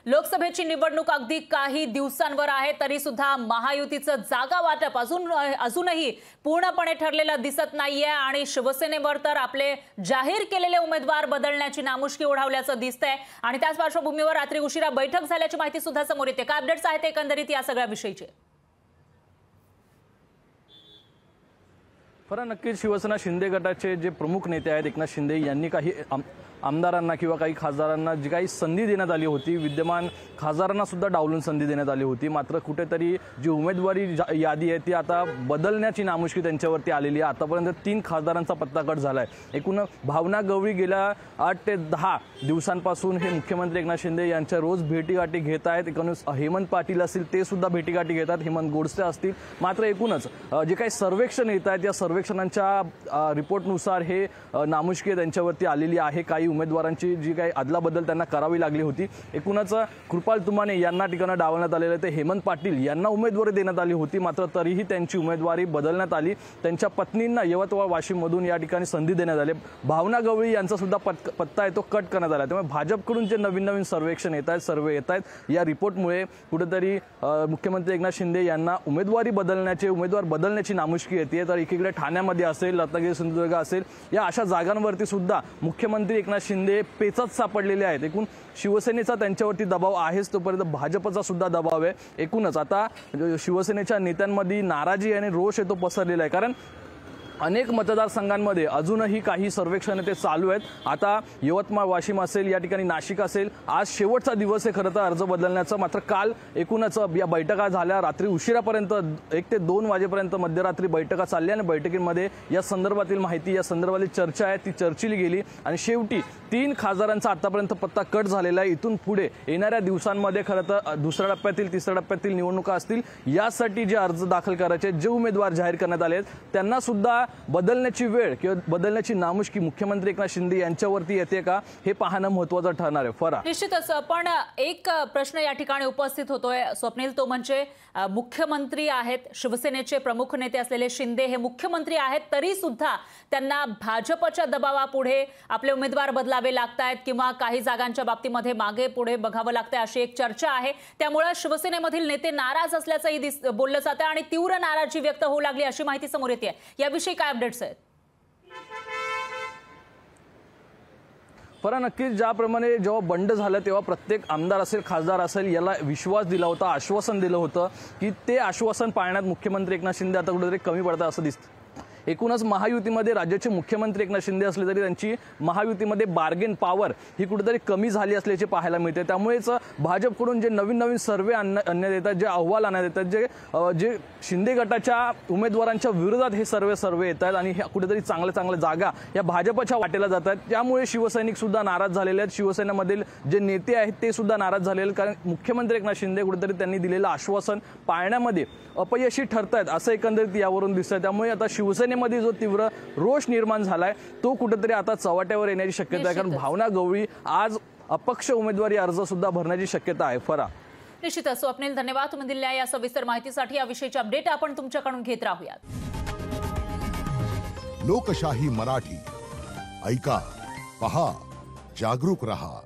लोकसभेची निवडणूक अगदी काही दिवसांवर आहे, तरी सुद्धा महायुतीचं जागा वाटप अजूनही पूर्णपणे ठरलेलं दिसत नाहीये आणि शिवसेनेवर तर आपले जाहीर केलेले उमेदवार बदलण्याची नामुष्की ओढावल्याचं दिसतंय आणि त्याच पार्श्वभूमीवर रात्री उशिरा बैठक झाल्याची माहिती सुद्धा समोर येते। काय अपडेट्स आहेत एकंदरीत या सगळ्या विषयीचे? खरं नक्कीच शिवसेना शिंदे गटाचे जे प्रमुख नेते आहेत एकनाथ शिंदे यांनी काही आमदारांना किंवा काही खासदारांना जी काही संधी देण्यात आली होती, विद्यमान खासदारांना सुद्धा डावलून संधी देण्यात आली होती, मात्र कुठेतरी जी उमेदवारी यादी आहे ती आता बदलण्याची नामुष्की त्यांच्यावरती आलेली आहे। आतापर्यंत 3 खासदारांचा पत्ता कट झालाय। एकूण भावना गवळी गेल्या 8 ते 10 दिवसांपासून हे मुख्यमंत्री एकनाथ शिंदे यांच्या रोज भेटीगाठी घेत आहेत। एकूणच हेमंत पाटील असतील ते सुद्धा भेटीगाठी घेतात, हेमंत गोडसे असतील, मात्र एकूणच जे काही सर्वेक्षण येत आहेत या सर्वेक्षणांच्या रिपोर्टनुसार हे नामुष्की त्यांच्यावरती आलेली आहे। काही उमेदवारांची जी काही अदलाबदल त्यांना करावी लागली होती। एकूणच कृपाल तुमाने यांना ठिकाणी डावलण्यात आलेले ते हेमंत पाटील यांना उमेदवारी देण्यात आली होती, मात्र तरीही त्यांची उमेदवारी बदलण्यात आली। त्यांच्या पत्नींना यवतमाळ वाशिममधून या ठिकाणी संधी देण्यात आली। भावना गवळी यांचा सुद्धा पत्ता आहे तो कट करण्यात आला। त्यामुळे भाजपकडून जे नवीन सर्वेक्षण येत आहेत, सर्वे येत आहेत, या रिपोर्टमुळे कुठेतरी मुख्यमंत्री एकनाथ शिंदे यांना उमेदवार बदलण्याची नामुष्की येते। तर एकीकडे ठाण्यामध्ये असेल, रत्नागिरी सिंधुदुर्ग असेल, या अशा जागांवरती सुद्धा मुख्यमंत्री एकनाथ शिंदे पेचात सापडलेले आहेत। एकूण शिवसेनेचा त्यांच्यावरती दबाव आहेच, तोपर्यंत भाजपचा सुद्धा दबाव आहे। एकूणच आता शिवसेनेच्या नेत्यांमध्ये नाराजी आणि रोष आहे तो पसरलेला आहे, कारण अनेक मतदारसंघांमध्ये अजूनही काही सर्वेक्षण ते चालू आहेत। आता यवतमाळ वाशिम असेल, या ठिकाणी नाशिक असेल, आज शेवटचा दिवस आहे खरं तर अर्ज बदलण्याचा। मात्र काल एकूणच या बैठका झाल्या, रात्री उशिरापर्यंत 1 ते 2 वाजेपर्यंत मध्यरात्री बैठका चालल्या आणि बैठकीमध्ये या संदर्भातील माहिती, या संदर्भातील चर्चा आहे ती चर्चिली गेली आणि शेवटी 3 खासदारांचा आतापर्यंत पत्ता कट झालेला आहे। इथून पुढे येणाऱ्या दिवसांमध्ये खरं तर दुसऱ्या टप्प्यातील, तिसऱ्या टप्प्यातील निवडणुका असतील, यासाठी जे अर्ज दाखल करायचे, जे उमेदवार जाहीर करण्यात आले त्यांना सुद्धा बदलण्याची वेळ किंवा बदलण्याची नामुष्की मुख्यमंत्री एकनाथ शिंदे यांच्यावरती येते का हे पाहणं महत्त्वाचं ठरणार आहे। फरा निश्चितच, पण एक प्रश्न या ठिकाणी उपस्थित होतोय स्वप्नील, तो म्हणजे मुख्यमंत्री आहेत, शिवसेनेचे प्रमुख नेते असलेले शिंदे हे मुख्यमंत्री आहेत, तरी सुद्धा त्यांना भाजपच्या दबावापुढे आपले उमेदवार बदलावे लागतायत किंवा काही जागांच्या बाबतीमध्ये मागे पुढे बघावं लागतंय अशी एक चर्चा आहे। त्यामुळे शिवसेनेमधील नेते नाराज असल्याचंही बोललं जातं आणि तीव्र नाराजी व्यक्त होऊ लागली अशी माहिती समोर येते। याविषयी काय अपडेट्स आहेत? पर नक्कीच ज्याप्रमाणे जेव्हा बंड झालं तेव्हा प्रत्येक आमदार असेल, खासदार असेल, याला विश्वास दिला होता, आश्वासन दिलं होतं की ते आश्वासन पाळण्यात मुख्यमंत्री एकनाथ शिंदे आता कुठेतरी कमी पडतात असं दिसतं। एकूणच महायुतीमध्ये राज्याचे मुख्यमंत्री एकनाथ शिंदे असले तरी त्यांची महायुतीमध्ये बार्गेन पॉवर ही कुठेतरी कमी झाली असल्याचे पाहायला मिळते। त्यामुळेच भाजपकडून जे नवीन सर्वे आणण्यात येतात, जे अहवाल आणण्यात येतात, जे शिंदे गटाच्या उमेदवारांच्या विरोधात हे सर्वे येतात आणि कुठेतरी चांगल्या जागा या भाजपच्या वाटेला जातात। त्यामुळे शिवसैनिक सुद्धा नाराज झालेले आहेत, शिवसेनेमधील जे नेते आहेत ते सुद्धा नाराज झालेले आहेत, कारण मुख्यमंत्री एकनाथ शिंदे कुठेतरी त्यांनी दिलेलं आश्वासन पाळण्यामध्ये अपयशी ठरतायत असं एकंदरीत यावरून दिसतंय। त्यामुळे आता शिवसेनेमध्ये जो तीव्र रोष निर्माण झालाय तो कुठेतरी आता चव्हाट्यावर येण्याची शक्यता आहे, कारण भावना गवळी आज अपक्ष उमेदवारी अर्ज सुद्धा भरण्याची शक्यता आहे। फरा निश्चितच स्वप्नील, धन्यवाद तुम्ही दिलेल्या या सविस्तर माहितीसाठी। याविषयीचे अपडेट आपण तुमच्याकडून घेत राहूयात। लोकशाही मराठी ऐका, पहा, जागरूक रहा।